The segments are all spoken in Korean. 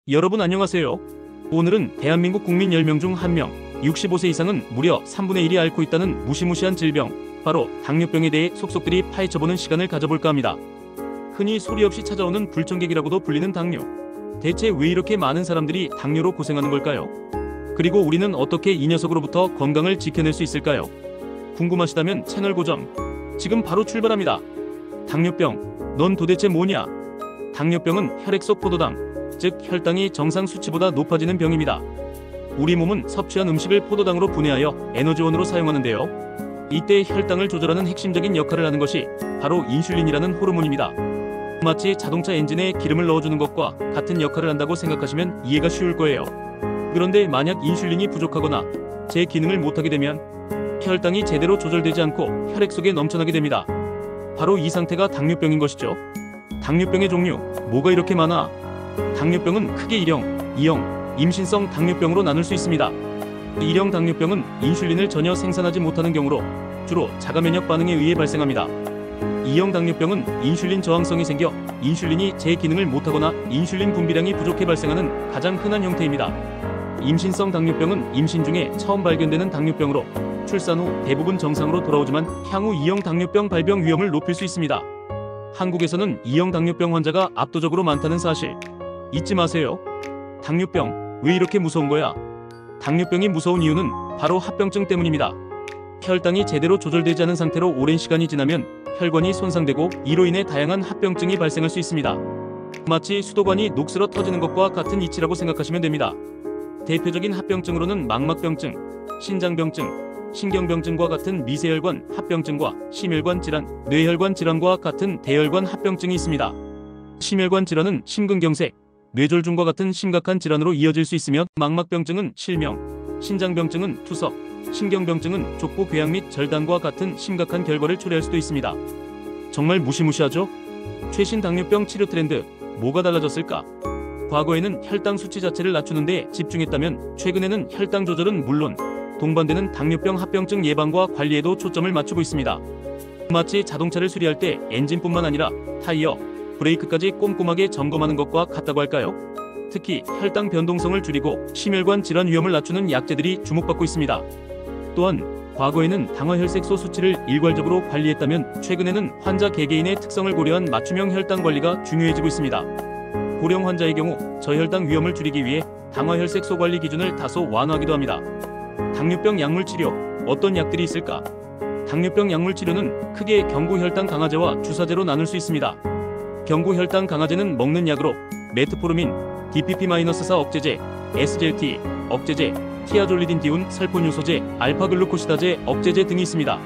여러분 안녕하세요. 오늘은 대한민국 국민 10명 중 1명, 65세 이상은 무려 3분의 1이 앓고 있다는 무시무시한 질병, 바로 당뇨병에 대해 속속들이 파헤쳐보는 시간을 가져볼까 합니다. 흔히 소리 없이 찾아오는 불청객이라고도 불리는 당뇨. 대체 왜 이렇게 많은 사람들이 당뇨로 고생하는 걸까요? 그리고 우리는 어떻게 이 녀석으로부터 건강을 지켜낼 수 있을까요? 궁금하시다면 채널 고정, 지금 바로 출발합니다. 당뇨병, 넌 도대체 뭐냐? 당뇨병은 혈액소 포도당, 즉 혈당이 정상 수치보다 높아지는 병입니다. 우리 몸은 섭취한 음식을 포도당으로 분해하여 에너지원으로 사용하는데요. 이때 혈당을 조절하는 핵심적인 역할을 하는 것이 바로 인슐린이라는 호르몬입니다. 마치 자동차 엔진에 기름을 넣어주는 것과 같은 역할을 한다고 생각하시면 이해가 쉬울 거예요. 그런데 만약 인슐린이 부족하거나 제 기능을 못하게 되면 혈당이 제대로 조절되지 않고 혈액 속에 넘쳐나게 됩니다. 바로 이 상태가 당뇨병인 것이죠. 당뇨병의 종류, 뭐가 이렇게 많아? 당뇨병은 크게 1형, 2형, 임신성 당뇨병으로 나눌 수 있습니다. 1형 당뇨병은 인슐린을 전혀 생산하지 못하는 경우로 주로 자가면역 반응에 의해 발생합니다. 2형 당뇨병은 인슐린 저항성이 생겨 인슐린이 제 기능을 못하거나 인슐린 분비량이 부족해 발생하는 가장 흔한 형태입니다. 임신성 당뇨병은 임신 중에 처음 발견되는 당뇨병으로 출산 후 대부분 정상으로 돌아오지만 향후 2형 당뇨병 발병 위험을 높일 수 있습니다. 한국에서는 2형 당뇨병 환자가 압도적으로 많다는 사실 잊지 마세요. 당뇨병, 왜 이렇게 무서운 거야? 당뇨병이 무서운 이유는 바로 합병증 때문입니다. 혈당이 제대로 조절되지 않은 상태로 오랜 시간이 지나면 혈관이 손상되고 이로 인해 다양한 합병증이 발생할 수 있습니다. 마치 수도관이 녹슬어 터지는 것과 같은 이치라고 생각하시면 됩니다. 대표적인 합병증으로는 망막병증, 신장병증, 신경병증과 같은 미세혈관 합병증과 심혈관 질환, 뇌혈관 질환과 같은 대혈관 합병증이 있습니다. 심혈관 질환은 심근경색, 뇌졸중과 같은 심각한 질환으로 이어질 수 있으며 망막병증은 실명, 신장병증은 투석, 신경병증은 족부 궤양 및 절단과 같은 심각한 결과를 초래할 수도 있습니다. 정말 무시무시하죠? 최신 당뇨병 치료 트렌드, 뭐가 달라졌을까? 과거에는 혈당 수치 자체를 낮추는 데 집중했다면 최근에는 혈당 조절은 물론 동반되는 당뇨병 합병증 예방과 관리에도 초점을 맞추고 있습니다. 마치 자동차를 수리할 때 엔진뿐만 아니라 타이어, 브레이크까지 꼼꼼하게 점검하는 것과 같다고 할까요? 특히 혈당 변동성을 줄이고 심혈관 질환 위험을 낮추는 약제들이 주목받고 있습니다. 또한 과거에는 당화혈색소 수치를 일괄적으로 관리했다면 최근에는 환자 개개인의 특성을 고려한 맞춤형 혈당 관리가 중요해지고 있습니다. 고령 환자의 경우 저혈당 위험을 줄이기 위해 당화혈색소 관리 기준을 다소 완화하기도 합니다. 당뇨병 약물 치료, 어떤 약들이 있을까? 당뇨병 약물 치료는 크게 경구혈당 강화제와 주사제로 나눌 수 있습니다. 경구혈당 강화제는 먹는 약으로 메트포르민, DPP-4 억제제, SGLT 억제제, 티아졸리딘 설포뇨소제, 알파글루코시다제 억제제 등이 있습니다.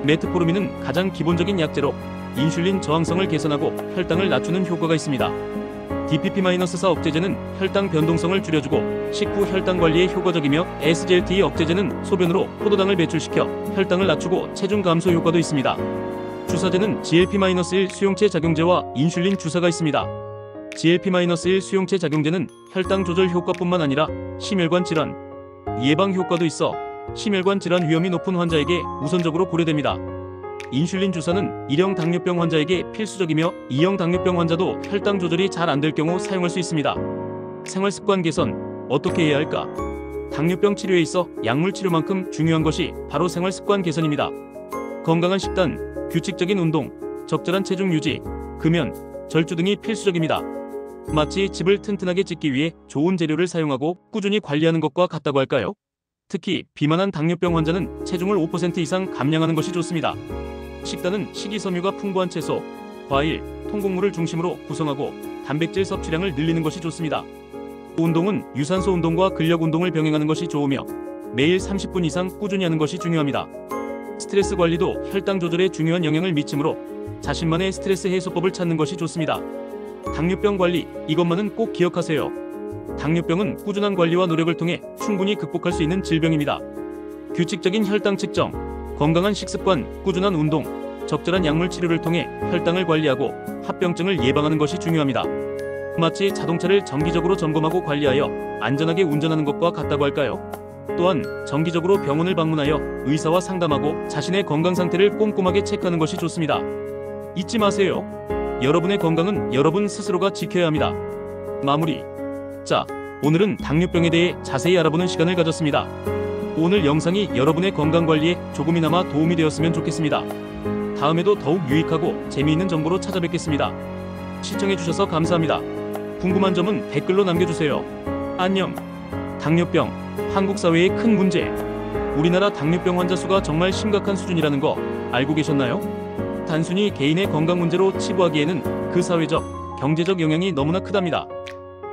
메트포르민은 가장 기본적인 약제로 인슐린 저항성을 개선하고 혈당을 낮추는 효과가 있습니다. DPP-4 억제제는 혈당 변동성을 줄여주고 식후 혈당 관리에 효과적이며 SGLT 억제제는 소변으로 포도당을 배출시켜 혈당을 낮추고 체중 감소 효과도 있습니다. 주사제는 GLP-1 수용체 작용제와 인슐린 주사가 있습니다. GLP-1 수용체 작용제는 혈당 조절 효과뿐만 아니라 심혈관 질환 예방 효과도 있어 심혈관 질환 위험이 높은 환자에게 우선적으로 고려됩니다. 인슐린 주사는 1형 당뇨병 환자에게 필수적이며 2형 당뇨병 환자도 혈당 조절이 잘 안 될 경우 사용할 수 있습니다. 생활습관 개선, 어떻게 해야 할까? 당뇨병 치료에 있어 약물 치료만큼 중요한 것이 바로 생활습관 개선입니다. 건강한 식단, 규칙적인 운동, 적절한 체중 유지, 금연, 절주 등이 필수적입니다. 마치 집을 튼튼하게 짓기 위해 좋은 재료를 사용하고 꾸준히 관리하는 것과 같다고 할까요? 특히 비만한 당뇨병 환자는 체중을 5% 이상 감량하는 것이 좋습니다. 식단은 식이섬유가 풍부한 채소, 과일, 통곡물을 중심으로 구성하고 단백질 섭취량을 늘리는 것이 좋습니다. 운동은 유산소 운동과 근력 운동을 병행하는 것이 좋으며 매일 30분 이상 꾸준히 하는 것이 중요합니다. 스트레스 관리도 혈당 조절에 중요한 영향을 미치므로 자신만의 스트레스 해소법을 찾는 것이 좋습니다. 당뇨병 관리, 이것만은 꼭 기억하세요. 당뇨병은 꾸준한 관리와 노력을 통해 충분히 극복할 수 있는 질병입니다. 규칙적인 혈당 측정, 건강한 식습관, 꾸준한 운동, 적절한 약물 치료를 통해 혈당을 관리하고 합병증을 예방하는 것이 중요합니다. 마치 자동차를 정기적으로 점검하고 관리하여 안전하게 운전하는 것과 같다고 할까요? 또한 정기적으로 병원을 방문하여 의사와 상담하고 자신의 건강 상태를 꼼꼼하게 체크하는 것이 좋습니다. 잊지 마세요. 여러분의 건강은 여러분 스스로가 지켜야 합니다. 마무리. 자, 오늘은 당뇨병에 대해 자세히 알아보는 시간을 가졌습니다. 오늘 영상이 여러분의 건강관리에 조금이나마 도움이 되었으면 좋겠습니다. 다음에도 더욱 유익하고 재미있는 정보로 찾아뵙겠습니다. 시청해주셔서 감사합니다. 궁금한 점은 댓글로 남겨주세요. 안녕. 당뇨병, 한국 사회의 큰 문제. 우리나라 당뇨병 환자 수가 정말 심각한 수준이라는 거 알고 계셨나요? 단순히 개인의 건강 문제로 치부하기에는 그 사회적, 경제적 영향이 너무나 크답니다.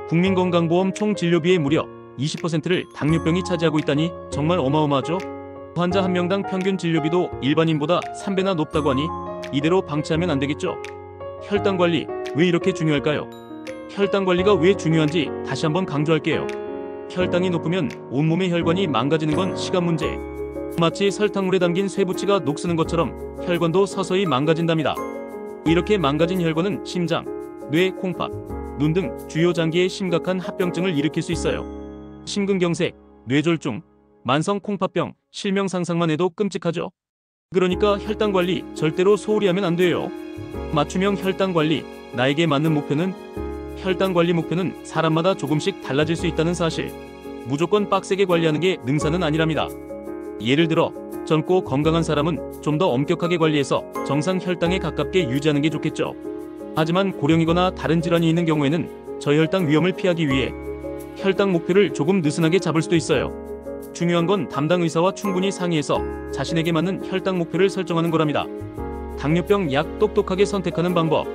국민건강보험 총 진료비의 무려 20%를 당뇨병이 차지하고 있다니 정말 어마어마하죠? 환자 한 명당 평균 진료비도 일반인보다 3배나 높다고 하니 이대로 방치하면 안 되겠죠? 혈당 관리, 왜 이렇게 중요할까요? 혈당 관리가 왜 중요한지 다시 한번 강조할게요. 혈당이 높으면 온몸의 혈관이 망가지는 건 시간 문제. 마치 설탕물에 담긴 쇠붙이가 녹쓰는 것처럼 혈관도 서서히 망가진답니다. 이렇게 망가진 혈관은 심장, 뇌, 콩팥, 눈 등 주요 장기에 심각한 합병증을 일으킬 수 있어요. 심근경색, 뇌졸중, 만성 콩팥병, 실명 상상만 해도 끔찍하죠. 그러니까 혈당 관리 절대로 소홀히 하면 안 돼요. 맞춤형 혈당 관리, 나에게 맞는 목표는? 혈당 관리 목표는 사람마다 조금씩 달라질 수 있다는 사실. 무조건 빡세게 관리하는 게 능사는 아니랍니다. 예를 들어 젊고 건강한 사람은 좀 더 엄격하게 관리해서 정상 혈당에 가깝게 유지하는 게 좋겠죠. 하지만 고령이거나 다른 질환이 있는 경우에는 저혈당 위험을 피하기 위해 혈당 목표를 조금 느슨하게 잡을 수도 있어요. 중요한 건 담당 의사와 충분히 상의해서 자신에게 맞는 혈당 목표를 설정하는 거랍니다. 당뇨병 약 똑똑하게 선택하는 방법.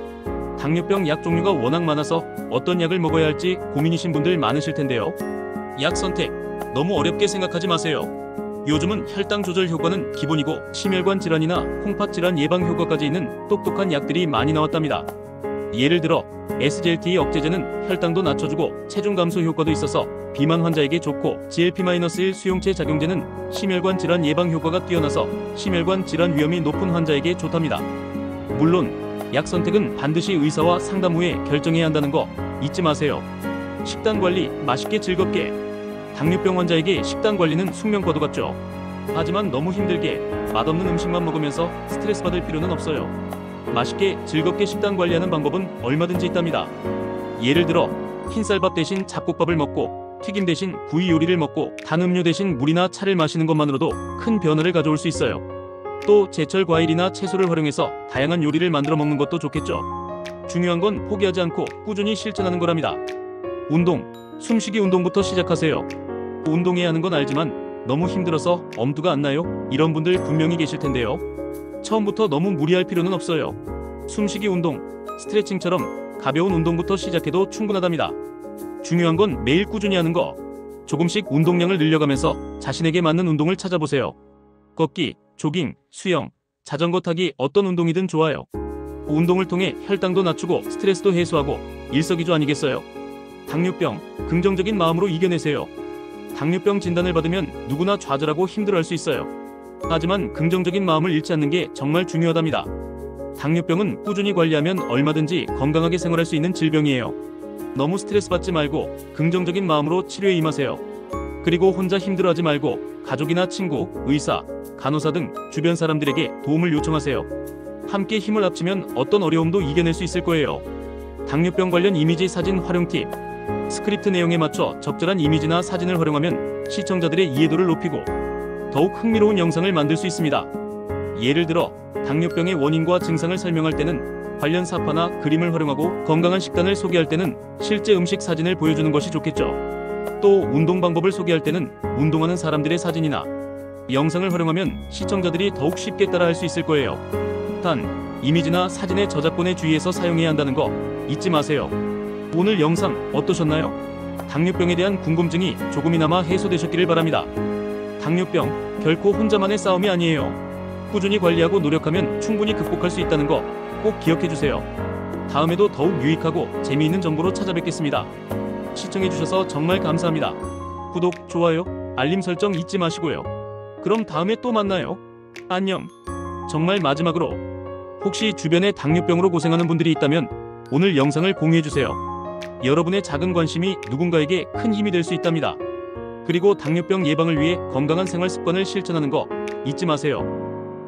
당뇨병 약 종류가 워낙 많아서 어떤 약을 먹어야 할지 고민이신 분들 많으실 텐데요. 약 선택, 너무 어렵게 생각하지 마세요. 요즘은 혈당 조절 효과는 기본이고 심혈관 질환이나 콩팥 질환 예방 효과까지 있는 똑똑한 약들이 많이 나왔답니다. 예를 들어 SGLT 억제제는 혈당도 낮춰주고 체중 감소 효과도 있어서 비만 환자에게 좋고, GLP-1 수용체 작용제는 심혈관 질환 예방 효과가 뛰어나서 심혈관 질환 위험이 높은 환자에게 좋답니다. 물론 약 선택은 반드시 의사와 상담 후에 결정해야 한다는 거 잊지 마세요. 식단 관리, 맛있게 즐겁게. 당뇨병 환자에게 식단 관리는 숙명과도 같죠. 하지만 너무 힘들게 맛없는 음식만 먹으면서 스트레스 받을 필요는 없어요. 맛있게 즐겁게 식단 관리하는 방법은 얼마든지 있답니다. 예를 들어 흰쌀밥 대신 잡곡밥을 먹고, 튀김 대신 구이 요리를 먹고, 단 음료 대신 물이나 차를 마시는 것만으로도 큰 변화를 가져올 수 있어요. 또 제철 과일이나 채소를 활용해서 다양한 요리를 만들어 먹는 것도 좋겠죠. 중요한 건 포기하지 않고 꾸준히 실천하는 거랍니다. 운동, 숨쉬기 운동부터 시작하세요. 운동해야 하는 건 알지만 너무 힘들어서 엄두가 안 나요? 이런 분들 분명히 계실 텐데요. 처음부터 너무 무리할 필요는 없어요. 숨쉬기 운동, 스트레칭처럼 가벼운 운동부터 시작해도 충분하답니다. 중요한 건 매일 꾸준히 하는 거. 조금씩 운동량을 늘려가면서 자신에게 맞는 운동을 찾아보세요. 걷기, 조깅, 수영, 자전거 타기, 어떤 운동이든 좋아요. 운동을 통해 혈당도 낮추고 스트레스도 해소하고 일석이조 아니겠어요? 당뇨병, 긍정적인 마음으로 이겨내세요. 당뇨병 진단을 받으면 누구나 좌절하고 힘들어할 수 있어요. 하지만 긍정적인 마음을 잃지 않는 게 정말 중요하답니다. 당뇨병은 꾸준히 관리하면 얼마든지 건강하게 생활할 수 있는 질병이에요. 너무 스트레스 받지 말고 긍정적인 마음으로 치료에 임하세요. 그리고 혼자 힘들어하지 말고 가족이나 친구, 의사, 간호사 등 주변 사람들에게 도움을 요청하세요. 함께 힘을 합치면 어떤 어려움도 이겨낼 수 있을 거예요. 당뇨병 관련 이미지 사진 활용 팁. 스크립트 내용에 맞춰 적절한 이미지나 사진을 활용하면 시청자들의 이해도를 높이고 더욱 흥미로운 영상을 만들 수 있습니다. 예를 들어 당뇨병의 원인과 증상을 설명할 때는 관련 사파나 그림을 활용하고, 건강한 식단을 소개할 때는 실제 음식 사진을 보여주는 것이 좋겠죠. 또 운동 방법을 소개할 때는 운동하는 사람들의 사진이나 영상을 활용하면 시청자들이 더욱 쉽게 따라할 수 있을 거예요. 단, 이미지나 사진의 저작권에 주의해서 사용해야 한다는 거 잊지 마세요. 오늘 영상 어떠셨나요? 당뇨병에 대한 궁금증이 조금이나마 해소되셨기를 바랍니다. 당뇨병, 결코 혼자만의 싸움이 아니에요. 꾸준히 관리하고 노력하면 충분히 극복할 수 있다는 거 꼭 기억해주세요. 다음에도 더욱 유익하고 재미있는 정보로 찾아뵙겠습니다. 시청해주셔서 정말 감사합니다. 구독, 좋아요, 알림 설정 잊지 마시고요. 그럼 다음에 또 만나요. 안녕. 정말 마지막으로, 혹시 주변에 당뇨병으로 고생하는 분들이 있다면 오늘 영상을 공유해주세요. 여러분의 작은 관심이 누군가에게 큰 힘이 될 수 있답니다. 그리고 당뇨병 예방을 위해 건강한 생활 습관을 실천하는 거 잊지 마세요.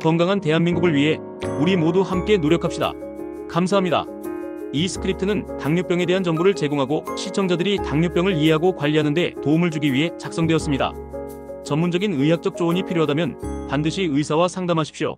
건강한 대한민국을 위해 우리 모두 함께 노력합시다. 감사합니다. 이 스크립트는 당뇨병에 대한 정보를 제공하고 시청자들이 당뇨병을 이해하고 관리하는 데 도움을 주기 위해 작성되었습니다. 전문적인 의학적 조언이 필요하다면 반드시 의사와 상담하십시오.